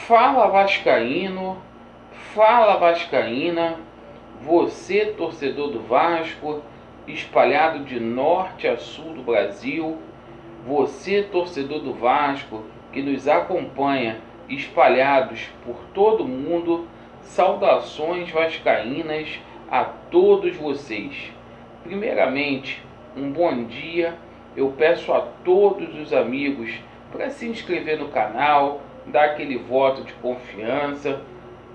Fala Vascaíno, fala Vascaína, você torcedor do Vasco, espalhado de norte a sul do Brasil, você torcedor do Vasco que nos acompanha espalhados por todo o mundo, saudações vascaínas a todos vocês. Primeiramente, um bom dia. Eu peço a todos os amigos para se inscrever no canal, dar aquele voto de confiança.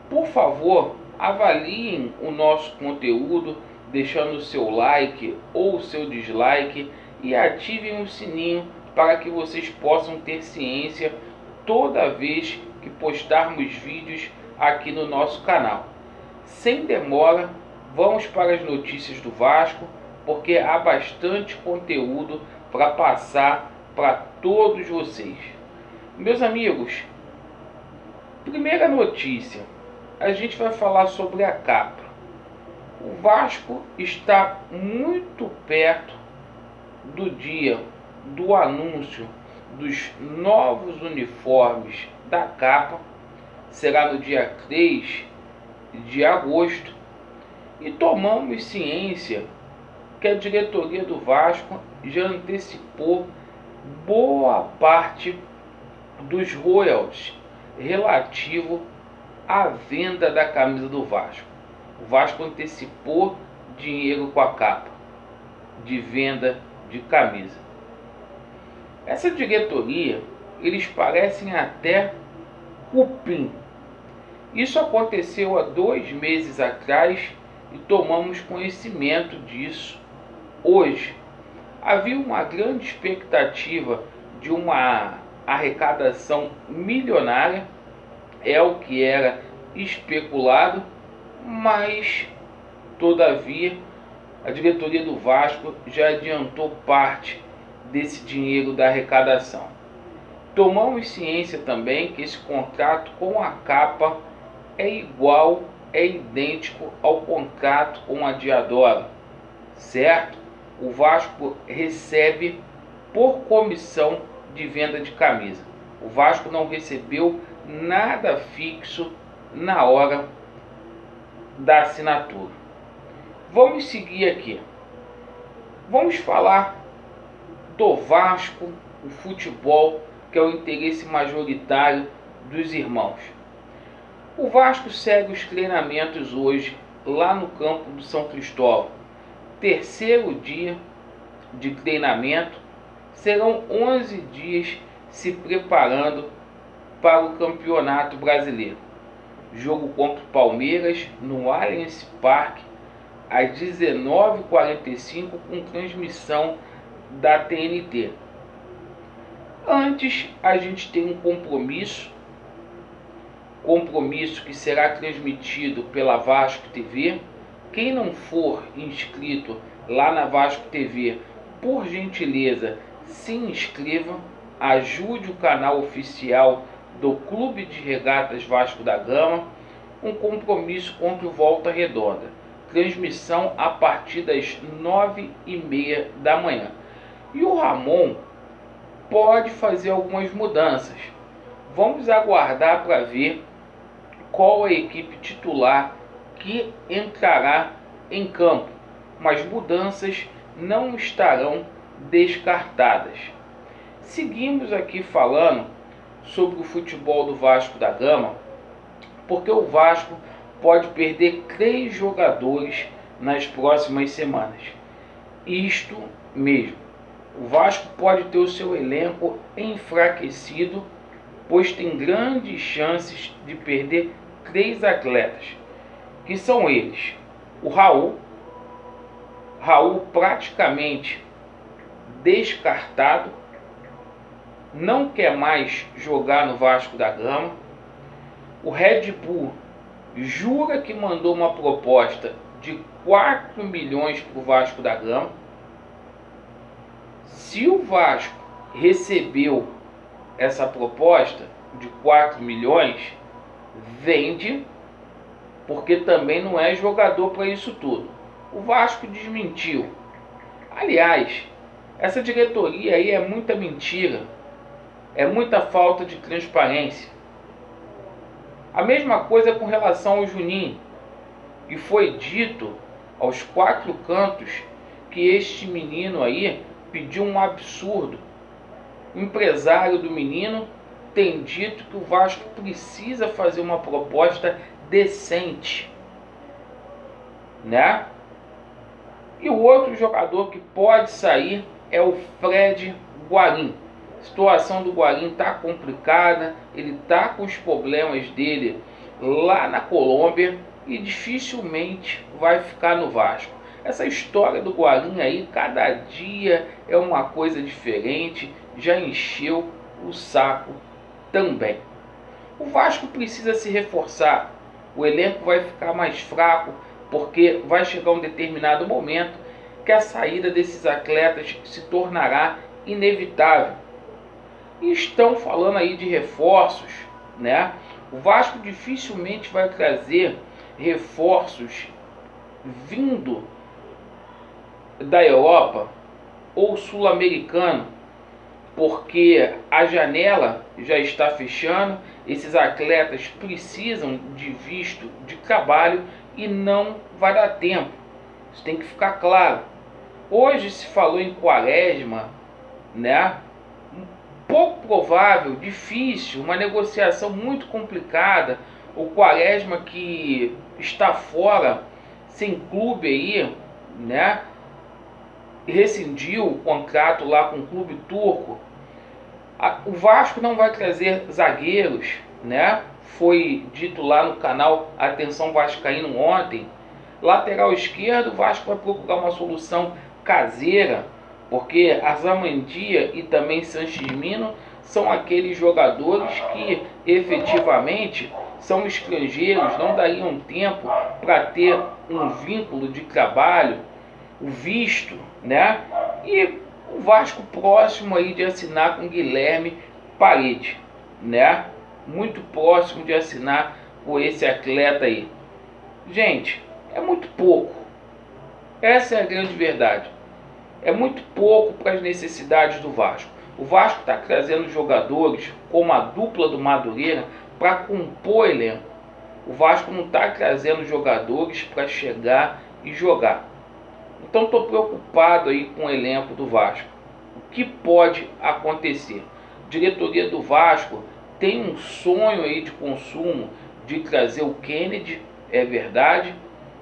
Por favor, avaliem o nosso conteúdo, deixando o seu like ou o seu dislike e ativem o sininho para que vocês possam ter ciência toda vez que postarmos vídeos aqui no nosso canal. Sem demora, vamos para as notícias do Vasco, porque há bastante conteúdo para passar para todos vocês. Meus amigos, primeira notícia, a gente vai falar sobre a capa. O Vasco está muito perto do dia do anúncio dos novos uniformes da capa. Será no dia 3 de agosto. E tomamos ciência que a diretoria do Vasco já antecipou boa parte dos royalties relativo à venda da camisa do Vasco. O Vasco antecipou dinheiro com a capa de venda de camisa. Essa diretoria, eles parecem até cupim. Isso aconteceu há 2 meses atrás e tomamos conhecimento disso hoje. Havia uma grande expectativa de uma arrecadação milionária, é o que era especulado, mas todavia a diretoria do Vasco já adiantou parte desse dinheiro da arrecadação. Tomamos ciência também que esse contrato com a capa é idêntico ao contrato com a Diadora, certo? O Vasco recebe por comissão de venda de camisa. O Vasco não recebeu nada fixo na hora da assinatura. Vamos seguir aqui. Vamos falar do Vasco, o futebol, que é o interesse majoritário dos irmãos. O Vasco segue os treinamentos hoje lá no campo do São Cristóvão. Terceiro dia de treinamento, serão 11 dias se preparando para o Campeonato Brasileiro. Jogo contra o Palmeiras no Allianz Parque às 19h45 com transmissão da TNT. Antes a gente tem um compromisso que será transmitido pela Vasco TV. Quem não for inscrito lá na Vasco TV, por gentileza, se inscreva, ajude o canal oficial do Clube de Regatas Vasco da Gama. Um compromisso contra o Volta Redonda. Transmissão a partir das 9h30 da manhã. E o Ramon pode fazer algumas mudanças. Vamos aguardar para ver qual a equipe titular que entrará em campo, mas mudanças não estarão descartadas. Seguimos aqui falando sobre o futebol do Vasco da Gama, porque o Vasco pode perder 3 jogadores nas próximas semanas. Isto mesmo, o Vasco pode ter o seu elenco enfraquecido, pois tem grandes chances de perder 3 atletas, que são eles: o Raul praticamente descartado, não quer mais jogar no Vasco da Gama. O Red Bull jura que mandou uma proposta de 4 milhões para o Vasco da Gama. Se o Vasco recebeu essa proposta de 4 milhões, vende, porque também não é jogador para isso tudo. O Vasco desmentiu. Aliás, essa diretoria aí é muita mentira, é muita falta de transparência. A mesma coisa com relação ao Juninho, e foi dito aos quatro cantos que este menino aí pediu um absurdo. O empresário do menino tem dito que o Vasco precisa fazer uma proposta decente, né? E o outro jogador que pode sair é o Fred Guarim. A situação do Guarim está complicada, ele está com os problemas dele lá na Colômbia e dificilmente vai ficar no Vasco. Essa história do Guarim aí, cada dia é uma coisa diferente, já encheu o saco também. O Vasco precisa se reforçar, o elenco vai ficar mais fraco, porque vai chegar um determinado momento que a saída desses atletas se tornará inevitável. E estão falando aí de reforços, né? O Vasco dificilmente vai trazer reforços vindo da Europa ou sul-americano, porque a janela já está fechando, esses atletas precisam de visto de trabalho e não vai dar tempo. Isso tem que ficar claro. Hoje se falou em Quaresma, né? Pouco provável, difícil, uma negociação muito complicada. O Quaresma que está fora, sem clube aí, né? Rescindiu o contrato lá com o clube turco. O Vasco não vai trazer zagueiros, né? Foi dito lá no canal Atenção Vascaíno ontem. Lateral esquerdo, o Vasco vai procurar uma solução caseira, porque Azamandia e também Sanches Mino são aqueles jogadores que efetivamente são estrangeiros, não dariam tempo para ter um vínculo de trabalho, o visto, né? E o Vasco próximo aí de assinar com Guilherme Parede, né? Muito próximo de assinar com esse atleta aí. Gente, é muito pouco. Essa é a grande verdade. É muito pouco para as necessidades do Vasco. O Vasco está trazendo jogadores como a dupla do Madureira para compor elenco. O Vasco não está trazendo jogadores para chegar e jogar. Então estou preocupado aí com o elenco do Vasco. O que pode acontecer? A diretoria do Vasco tem um sonho aí de consumo de trazer o Kennedy, é verdade.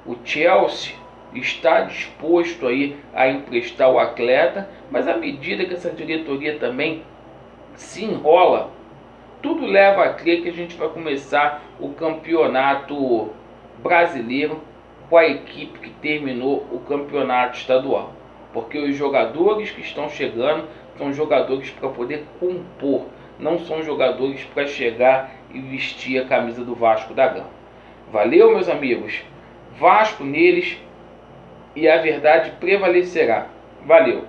O Chelsea está disposto aí a emprestar o atleta, mas à medida que essa diretoria também se enrola, tudo leva a crer que a gente vai começar o campeonato brasileiro com a equipe que terminou o campeonato estadual, porque os jogadores que estão chegando são jogadores para poder compor, não são jogadores para chegar e vestir a camisa do Vasco da Gama. Valeu, meus amigos? Vasco neles e a verdade prevalecerá. Valeu!